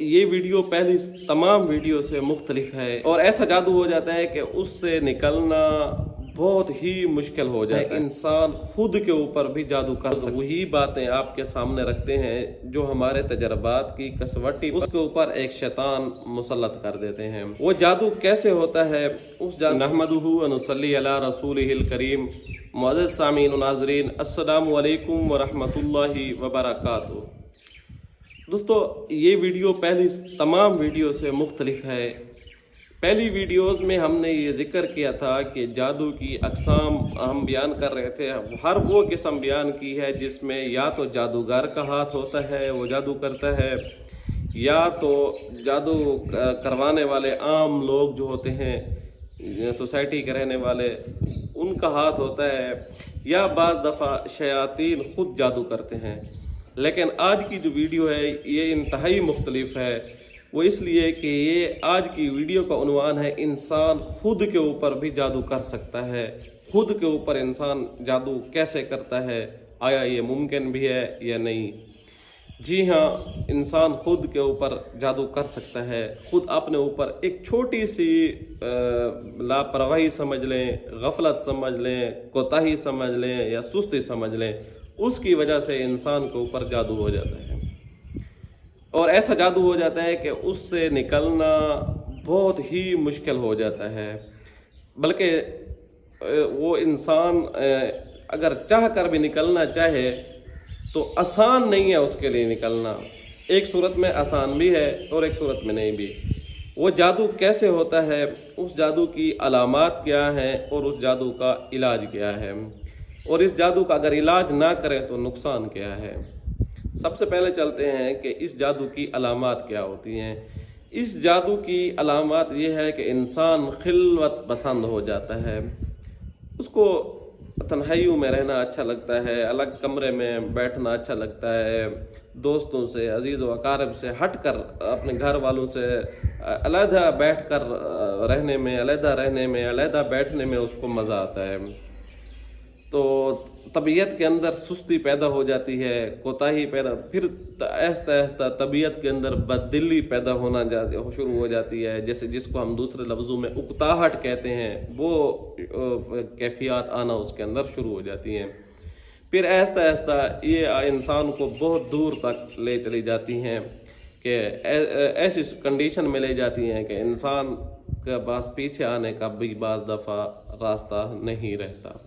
ये वीडियो पहली तमाम वीडियो से मुख्तलिफ है और ऐसा जादू हो जाता है कि उससे निकलना बहुत ही मुश्किल हो जाता है। इंसान खुद के ऊपर भी जादू कर सकता है। वही बातें आपके सामने रखते हैं जो हमारे तजर्बात की कसवटी उसके ऊपर एक शैतान मुसल्लत कर देते हैं। वो जादू कैसे होता है? उस जादू नहमदुहु व नुसल्ली अला रसूलिहिल करीम। मुअज़्ज़िज़ सामीन व नाज़रीन, अस्सलामु अलैकुम व रहमतुल्लाहि व बरकातुहू। दोस्तों, ये वीडियो पहली तमाम वीडियो से मुख्तलिफ है। पहली वीडियोस में हमने ये जिक्र किया था कि जादू की अक़साम हम बयान कर रहे थे। हर वो किस्म बयान की है जिसमें या तो जादूगर का हाथ होता है, वो जादू करता है, या तो जादू करवाने वाले आम लोग जो होते हैं, सोसाइटी के रहने वाले, उनका हाथ होता है, या बाज़ दफ़ा शयातीन खुद जादू करते हैं। लेकिन आज की जो वीडियो है ये इंतहाई मुख्तलिफ है। वो इसलिए कि ये आज की वीडियो का उन्वान है इंसान खुद के ऊपर भी जादू कर सकता है। खुद के ऊपर इंसान जादू कैसे करता है, आया ये मुमकिन भी है या नहीं? जी हाँ, इंसान खुद के ऊपर जादू कर सकता है। खुद अपने ऊपर एक छोटी सी लापरवाही समझ लें, गफलत समझ लें, कोताही समझ लें या सुस्ती समझ लें, उसकी वजह से इंसान के ऊपर जादू हो जाता है। और ऐसा जादू हो जाता है कि उससे निकलना बहुत ही मुश्किल हो जाता है। बल्कि वो इंसान अगर चाह कर भी निकलना चाहे तो आसान नहीं है उसके लिए निकलना। एक सूरत में आसान भी है और एक सूरत में नहीं भी। वो जादू कैसे होता है, उस जादू की अलामात क्या हैं और उस जादू का इलाज क्या है, और इस जादू का अगर इलाज ना करें तो नुकसान क्या है। सबसे पहले चलते हैं कि इस जादू की अलामात क्या होती हैं। इस जादू की अलामात ये है कि इंसान खिलवत पसंद हो जाता है, उसको तन्हाइयों में रहना अच्छा लगता है, अलग कमरे में बैठना अच्छा लगता है, दोस्तों से, अजीज़ व अकारब से हट कर अपने घर वालों से अलहदा बैठ कर रहने में, अलहदा रहने में, अलहदा बैठने में उसको मज़ा आता है। तो तबीयत के अंदर सुस्ती पैदा हो जाती है, कोताही पैदा, फिर आहिस्ता आहिस्ता तबीयत के अंदर बददिली पैदा होना शुरू हो जाती है, जैसे जिसको हम दूसरे लफ्ज़ों में उकताहट कहते हैं, वो कैफियत आना उसके अंदर शुरू हो जाती हैं। फिर आहिस्ता आहिस्ता ये इंसान को बहुत दूर तक ले चली जाती हैं कि ऐसी कंडीशन में ले जाती हैं कि इंसान के पास पीछे आने का भी बाज़ दफ़ा रास्ता नहीं रहता।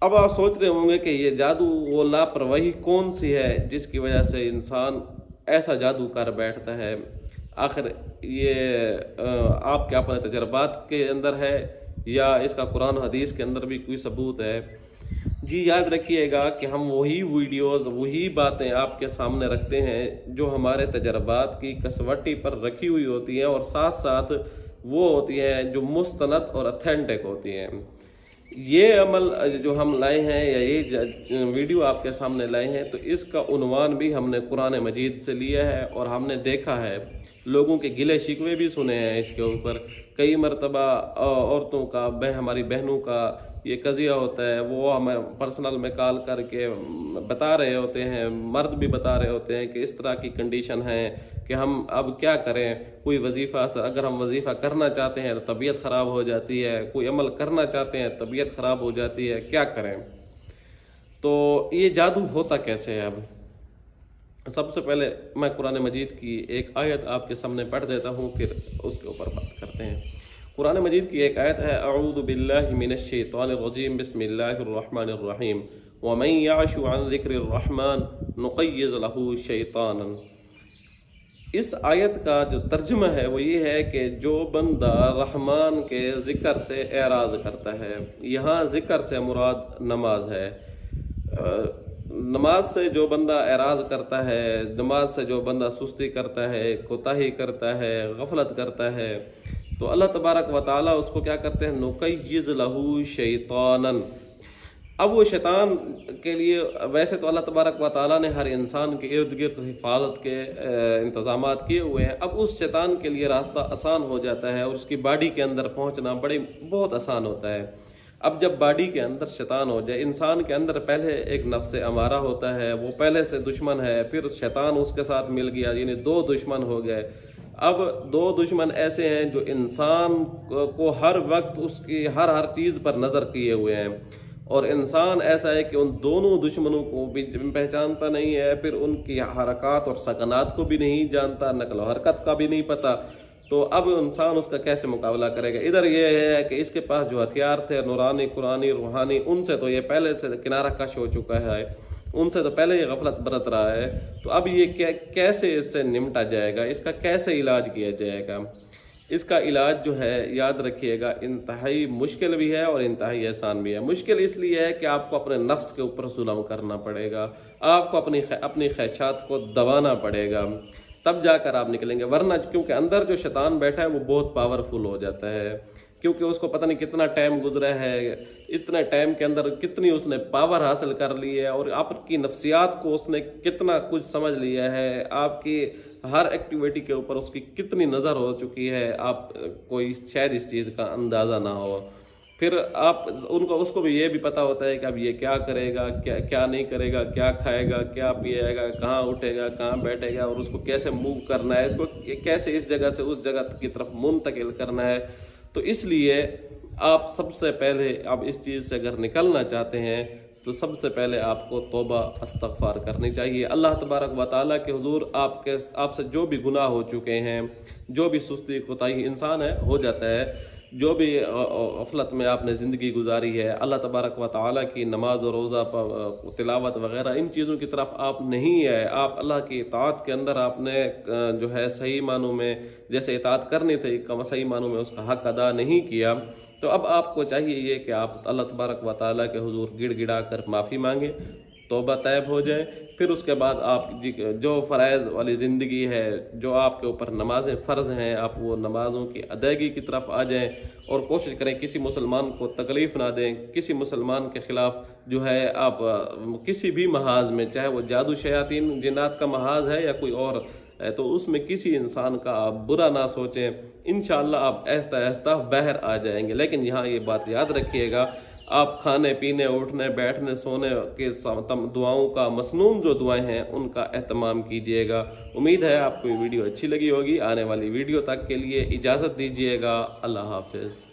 अब आप सोच रहे होंगे कि ये जादू, वो लापरवाही कौन सी है जिसकी वजह से इंसान ऐसा जादू कर बैठता है? आखिर ये आपके अपने तजर्बात के अंदर है या इसका कुरान हदीस के अंदर भी कोई सबूत है? जी याद रखिएगा कि हम वही वीडियोस, वही बातें आपके सामने रखते हैं जो हमारे तजर्बात की कसवटी पर रखी हुई होती हैं, और साथ साथ वो होती हैं जो मुस्तनद और ऑथेंटिक होती हैं। ये अमल जो हम लाए हैं या ये वीडियो आपके सामने लाए हैं, तो इसका उन्वान भी हमने कुरान मजीद से लिया है, और हमने देखा है, लोगों के गिले शिकवे भी सुने हैं इसके ऊपर। कई मरतबा औरतों का, हमारी बहनों का ये कज़िया होता है, वो हमें पर्सनल में कॉल करके बता रहे होते हैं, मर्द भी बता रहे होते हैं कि इस तरह की कंडीशन है कि हम अब क्या करें। कोई वजीफ़ा, अगर हम वजीफ़ा करना चाहते हैं तो तबीयत ख़राब हो जाती है, कोई अमल करना चाहते हैं तबीयत ख़राब हो जाती है, क्या करें? तो ये जादू होता कैसे है? अब सबसे पहले मैं कुरान मजीद की एक आयत आपके सामने पढ़ देता हूँ, फिर उसके ऊपर बात करते हैं। कुरान मजीद की एक आयत है, अऊज़ु बिल्लाहि मिनश शैतानिर रजीम, बिस्मिल्लाहिर रहमानिर रहीम, व मन यअशु अन ज़िक्रिर रहमान नुक़य्यिज़ लहू शैतानन। इस आयत का जो तर्जुमा है वो ये है कि जो बंदा रहमान के ज़िक्र से एराज़ करता है, यहाँ ज़िक्र से मुराद नमाज है। नमाज से जो बंदा एराज़ करता है, नमाज से जो बंदा सुस्ती करता है, कोताही करता है, गफलत करता है, तो अल्लाह तबारक व तआला उसको क्या करते हैं? नुक़य्यिज़ लहू शैतानन। अब वो शैतान के लिए, वैसे तो अल्लाह तबारक व तआला ने हर इंसान के इर्द गिर्द हिफाजत के इंतज़ामात किए हुए हैं। अब उस शैतान के लिए रास्ता आसान हो जाता है और उसकी बॉडी के अंदर पहुंचना बहुत आसान होता है। اب جب باڈی کے اندر شیطان ہو جائے، انسان کے اندر پہلے ایک نفس امارہ ہوتا ہے، وہ پہلے سے دشمن ہے، پھر شیطان اس کے ساتھ مل گیا، یعنی دو دشمن ہو گئے۔ اب دو دشمن ایسے ہیں جو انسان کو ہر وقت اس کی ہر چیز پر نظر کیے ہوئے ہیں، اور انسان ایسا ہے کہ ان دونوں دشمنوں کو بھی پہچانتا نہیں ہے، پھر ان کی حرکات اور سکنات کو بھی نہیں جانتا، نقل و حرکت کا بھی نہیں پتہ۔ تو اب انسان اس کا کیسے مقابلہ کرے گا؟ ادھر یہ ہے کہ اس کے پاس جو ہتھیار تھے نورانی، قرآنی، روحانی، ان سے تو یہ پہلے سے کنارہ کش ہو چکا ہے، ان سے تو پہلے یہ غفلت برت رہا ہے۔ تو اب یہ کیسے اس سے نمٹا جائے گا؟ اس کا کیسے علاج کیا جائے گا؟ اس کا علاج جو ہے، یاد رکھیے گا، انتہائی مشکل بھی ہے اور انتہائی آسان بھی ہے۔ مشکل اس لیے ہے کہ آپ کو اپنے نفس کے اوپر ظلم کرنا پڑے گا، آپ کو اپنی خواہشات کو دبانا پڑے گا، تب جا کر آپ نکلیں گے۔ ورنہ کیونکہ اندر جو شیطان بیٹھا ہے وہ بہت پاورفل ہو جاتا ہے، کیونکہ اس کو پتہ نہیں کتنا ٹائم گزرا ہے، اتنے ٹائم کے اندر کتنی اس نے پاور حاصل کر لی ہے، اور آپ کی نفسیات کو اس نے کتنا کچھ سمجھ لیا ہے، آپ کی ہر ایکٹیویٹی کے اوپر اس کی کتنی نظر ہو چکی ہے، آپ کوئی شاید اس چیز کا اندازہ نہ ہو۔ پھر اس کو بھی یہ بھی پتہ ہوتا ہے کہ اب یہ کیا کرے گا، کیا نہیں کرے گا، کیا کھائے گا، کیا پیے گا، کہاں اٹھے گا، کہاں بیٹھے گا، اور اس کو کیسے موو کرنا ہے، اس کو کیسے اس جگہ سے اس جگہ کی طرف منتقل کرنا ہے۔ تو اس لیے آپ سب سے پہلے آپ اس چیز سے اگر نکلنا چاہتے ہیں تو سب سے پہلے آپ کو توبہ استغفار کرنی چاہیے۔ اللہ تبارک و تعالیٰ کے حضور آپ سے جو بھی گناہ ہو چکے ہیں، جو بھی سستی کوتاہی انسان ہے ہو جاتا ہے، جو بھی غفلت میں آپ نے زندگی گزاری ہے، اللہ تبارک و تعالیٰ کی نماز و روزہ تلاوت وغیرہ ان چیزوں کی طرف آپ نہیں آئے، آپ اللہ کی اطاعت کے اندر آپ نے جو ہے صحیح معنوں میں جیسے اطاعت کرنی تھی صحیح معنوں میں اس کا حق ادا نہیں کیا، تو اب آپ کو چاہیے یہ کہ آپ اللہ تبارک و تعالیٰ کے حضور گڑ گڑا کر معافی مانگیں، توبہ طیب ہو جائیں۔ پھر اس کے بعد آپ جو فرائض والی زندگی ہے، جو آپ کے اوپر نمازیں فرض ہیں، آپ وہ نمازوں کی ادائیگی کی طرف آ جائیں، اور کوشش کریں کسی مسلمان کو تکلیف نہ دیں، کسی مسلمان کے خلاف جو ہے آپ کسی بھی محاذ میں، چاہے وہ جادو شیاطین جنات کا محاذ ہے یا کوئی اور ہے، تو اس میں کسی انسان کا آپ برا نہ سوچیں، انشاءاللہ آپ آہستہ آہستہ باہر آ جائیں گے۔ لیکن یہاں یہ بات یاد رکھیے گا، آپ کھانے پینے، اٹھنے بیٹھنے سونے کے دعاؤں کا مسنون جو دعائیں ہیں ان کا اہتمام کیجیے گا۔ امید ہے آپ کو یہ ویڈیو اچھی لگی ہوگی۔ آنے والی ویڈیو تک کے لیے اجازت دیجیے گا۔ اللہ حافظ۔